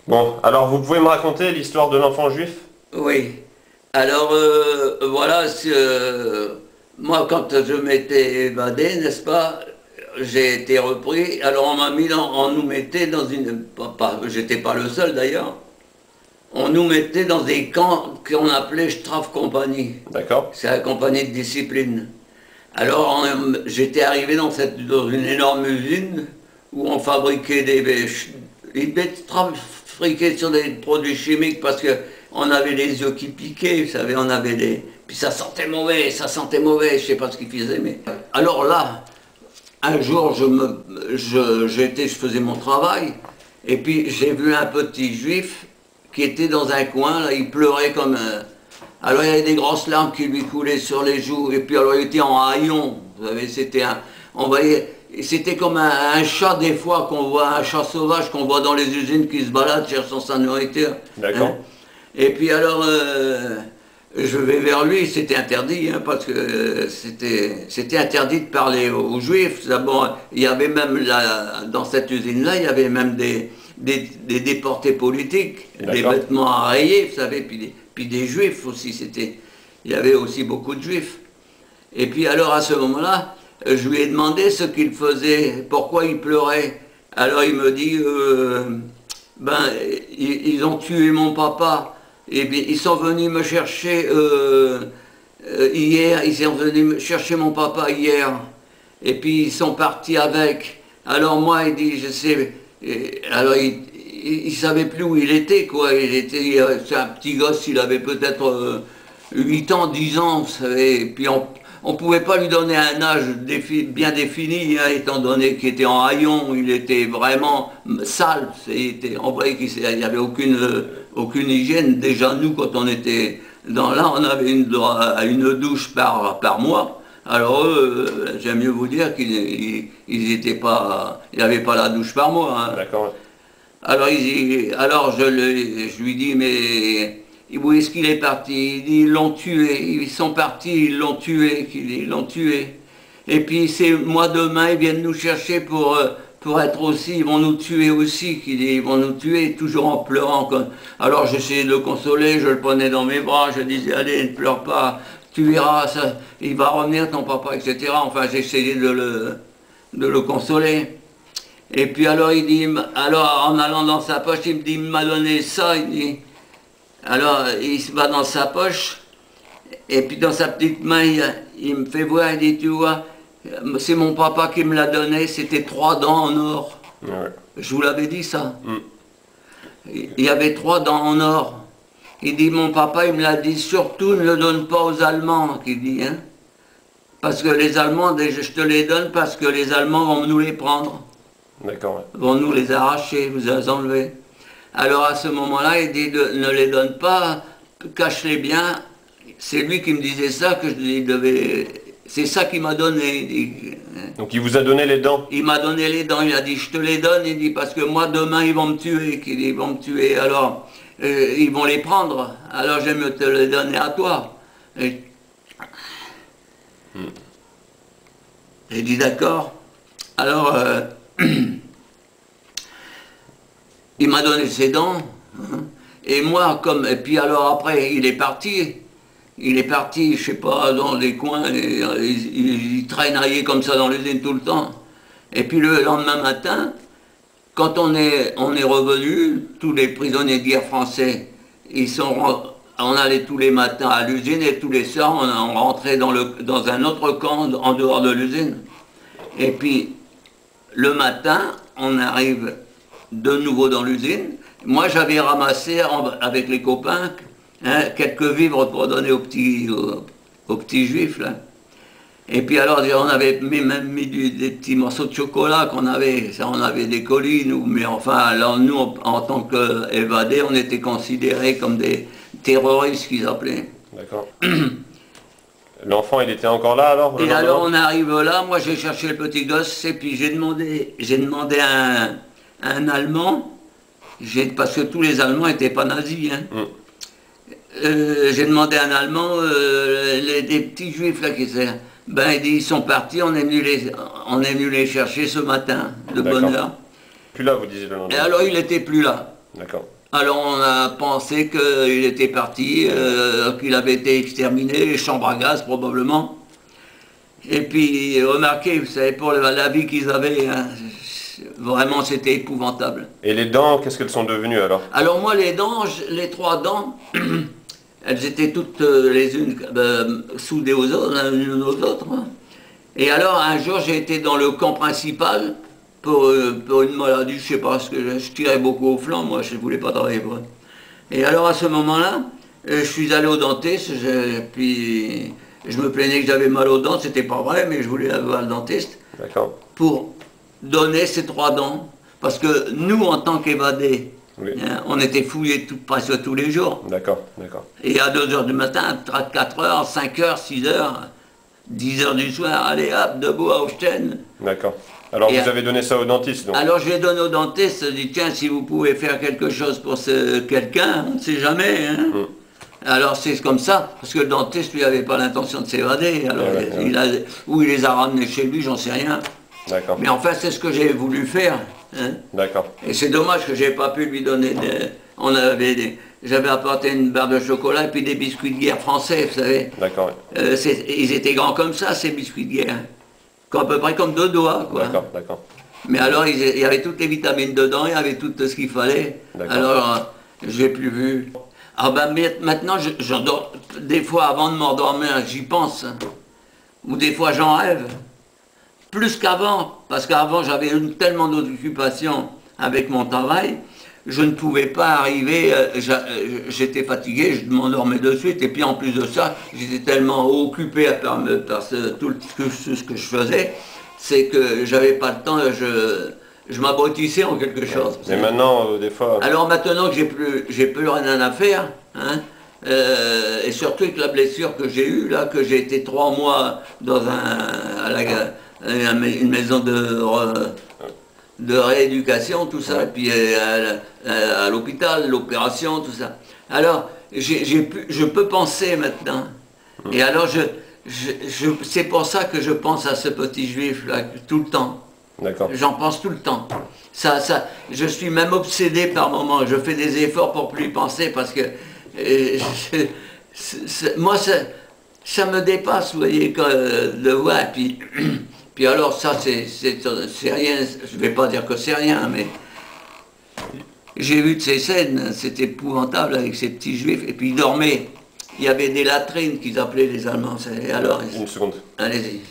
Bon, alors vous pouvez me raconter l'histoire de l'enfant juif? Oui. Alors, voilà, moi, quand je m'étais évadé, n'est-ce pas, j'ai été repris. Alors, on nous mettait dans une. J'étais pas le seul d'ailleurs. On nous mettait dans des camps qu'on appelait Strafkompanie. D'accord. C'est la compagnie de discipline. Alors, j'étais arrivé dans une énorme usine où on fabriquait ils fabriquaient sur des produits chimiques parce que on avait les yeux qui piquaient, vous savez, on avait des... Puis ça sentait mauvais, je sais pas ce qu'ils faisaient, mais... Alors là, un jour, je faisais mon travail, et puis j'ai vu un petit juif qui était dans un coin, là, il pleurait comme un... Alors il y avait des grosses larmes qui lui coulaient sur les joues, et puis alors il était en haillons, vous savez, c'était un... On voyait... C'était comme un chat des fois qu'on voit, un chat sauvage qu'on voit dans les usines qui se balade cherchant sa nourriture. D'accord. Hein. Et puis alors, je vais vers lui, c'était interdit, hein, parce que c'était interdit de parler aux Juifs. D'abord, il y avait même, dans cette usine-là, il y avait même des déportés politiques, des vêtements à rayer, vous savez, puis des Juifs aussi, il y avait aussi beaucoup de Juifs. Et puis alors, à ce moment-là, je lui ai demandé ce qu'il faisait, pourquoi il pleurait. Alors il me dit, ben, ils ont tué mon papa. Et bien, ils sont venus me chercher hier, ils sont venus me chercher mon papa hier. Et puis ils sont partis avec. Alors moi, il dit, je sais, alors il savait plus où il était, quoi. C'est un petit gosse, il avait peut-être 8 ans, 10 ans, vous savez. Et puis on ne pouvait pas lui donner un âge bien défini, hein, étant donné qu'il était en haillons, il était vraiment sale. On voyait qu'il n'y avait aucune hygiène. Déjà, nous, quand on était là, on avait une douche par mois. Alors eux, j'aime mieux vous dire qu'ils n'avaient pas la douche par mois. Hein. D'accord. Alors, je lui dis, mais... Où est-ce qu'il est parti? Il dit, ils l'ont tué, ils sont partis, ils l'ont tué, ils l'ont tué. Et puis c'est moi demain, ils viennent nous chercher pour être aussi, ils vont nous tuer aussi, ils vont nous tuer, toujours en pleurant. Alors j'essayais de le consoler, je le prenais dans mes bras, je disais, allez, ne pleure pas, tu verras, ça, il va revenir ton papa, etc. Enfin j'essayais de le consoler. Et puis alors il dit, alors en allant dans sa poche, il me dit, il m'a donné ça, il dit... Alors, il se va dans sa poche, et puis dans sa petite main, il me fait voir, il dit, tu vois, c'est mon papa qui me l'a donné, c'était 3 dents en or. Ouais. Je vous l'avais dit ça. Il y avait 3 dents en or. Il dit, mon papa, il me l'a dit, surtout ne le donne pas aux Allemands, qu'il dit, hein. Parce que les Allemands, je te les donne parce que les Allemands vont nous les prendre. D'accord. Ouais. Vont nous les arracher, vous les enlever. Alors à ce moment-là, il dit ne les donne pas, cache-les bien. C'est lui qui me disait ça, que je devais... C'est ça qu'il m'a donné. Il dit, donc il vous a donné les dents? Il m'a donné les dents, il a dit je te les donne, il dit parce que moi demain ils vont me tuer, ils vont me tuer, alors ils vont les prendre, alors je vais me te les donner à toi. J'ai dit d'accord. Alors... il m'a donné ses dents, hein, et moi, et puis alors après, il est parti, je sais pas, dans les coins, il traînaillait comme ça dans l'usine tout le temps. Et puis le lendemain matin, quand on est revenu, tous les prisonniers de guerre français, on allait tous les matins à l'usine et tous les soirs, on rentrait dans un autre camp en dehors de l'usine. Et puis, le matin, on arrive de nouveau dans l'usine. Moi, j'avais ramassé avec les copains quelques vivres pour donner aux petits juifs. Là. Et puis alors, on avait même mis des petits morceaux de chocolat qu'on avait. Ça, on avait des colis, nous. Mais enfin, alors, nous, en tant qu'évadés, on était considérés comme des terroristes, qu'ils appelaient. D'accord. L'enfant, il était encore là alors? Et alors, on arrive là. Moi, j'ai cherché le petit gosse. Et puis, j'ai demandé à un Allemand, parce que tous les Allemands n'étaient pas nazis, hein. J'ai demandé à un Allemand, des petits juifs là qui sont, ben il dit, ils sont partis, on est venu les chercher ce matin, de bonne heure. Plus là, vous disiez le lendemain. Et alors il n'était plus là. D'accord. Alors on a pensé qu'il était parti, qu'il avait été exterminé, chambre à gaz probablement. Et puis remarquez, vous savez, pour la vie qu'ils avaient, hein, vraiment c'était épouvantable. Et les dents, qu'est-ce qu'elles sont devenues alors? Alors moi les dents, les trois dents, elles étaient toutes les unes soudées aux autres, l'une aux autres. Hein. Et alors un jour j'ai été dans le camp principal pour une maladie, je sais pas, parce que je tirais beaucoup au flanc, moi je ne voulais pas travailler pour eux. Et alors à ce moment-là, je suis allé au dentiste, puis je me plaignais que j'avais mal aux dents, c'était pas vrai, mais je voulais aller voir le dentiste D'accord. pour donner ces trois dents. Parce que nous, en tant qu'évadés, Oui. hein, on était fouillés presque tous les jours. D'accord, d'accord. Et à 2 h du matin, à 4 h, 5 h, 6 h, 10 h du soir, allez hop, debout à Auchten. D'accord. Alors Et vous avez donné ça au dentiste donc? Alors je vais donner au dentiste, je dis tiens, si vous pouvez faire quelque chose pour quelqu'un, on ne sait jamais. Hein. Alors c'est comme ça, parce que le dentiste lui avait pas l'intention de s'évader, alors ou il les a ramenés chez lui, j'en sais rien. D'accord. Mais enfin c'est ce que j'ai voulu faire. Hein. D'accord. Et c'est dommage que j'ai pas pu lui donner j'avais apporté une barre de chocolat et puis des biscuits de guerre français, vous savez. D'accord. Ils étaient grands comme ça, ces biscuits de guerre. À peu près comme 2 doigts, quoi. D'accord, d'accord. Mais alors, il y avait toutes les vitamines dedans, il y avait tout ce qu'il fallait. Alors, j'ai plus vu. Ah ben, maintenant, j'endors. Des fois, avant de m'endormir, j'y pense. Ou des fois, j'en rêve. Plus qu'avant, parce qu'avant, j'avais tellement d'occupations avec mon travail, je ne pouvais pas arriver, j'étais fatigué, je m'endormais de suite, et puis en plus de ça, j'étais tellement occupé par tout ce que je faisais, c'est que j'avais pas le temps, je m'abrutissais en quelque chose. Mais maintenant, des fois... Alors maintenant que j'ai plus rien à faire, hein, et surtout avec la blessure que j'ai eue, là, que j'ai été 3 mois dans une maison de rééducation, tout ça, et puis à l'hôpital, l'opération, tout ça. Alors, je peux penser maintenant. Et alors, c'est pour ça que je pense à ce petit juif là tout le temps. D'accord. J'en pense tout le temps. Je suis même obsédé par moments. Je fais des efforts pour plus y penser parce que moi, ça me dépasse, vous voyez, de voir. Et puis alors ça, c'est rien. Je ne vais pas dire que c'est rien, mais j'ai vu de ces scènes, c'était épouvantable avec ces petits juifs. Et puis ils dormaient. Il y avait des latrines qu'ils appelaient les Allemands. Alors, Une seconde. allez-y.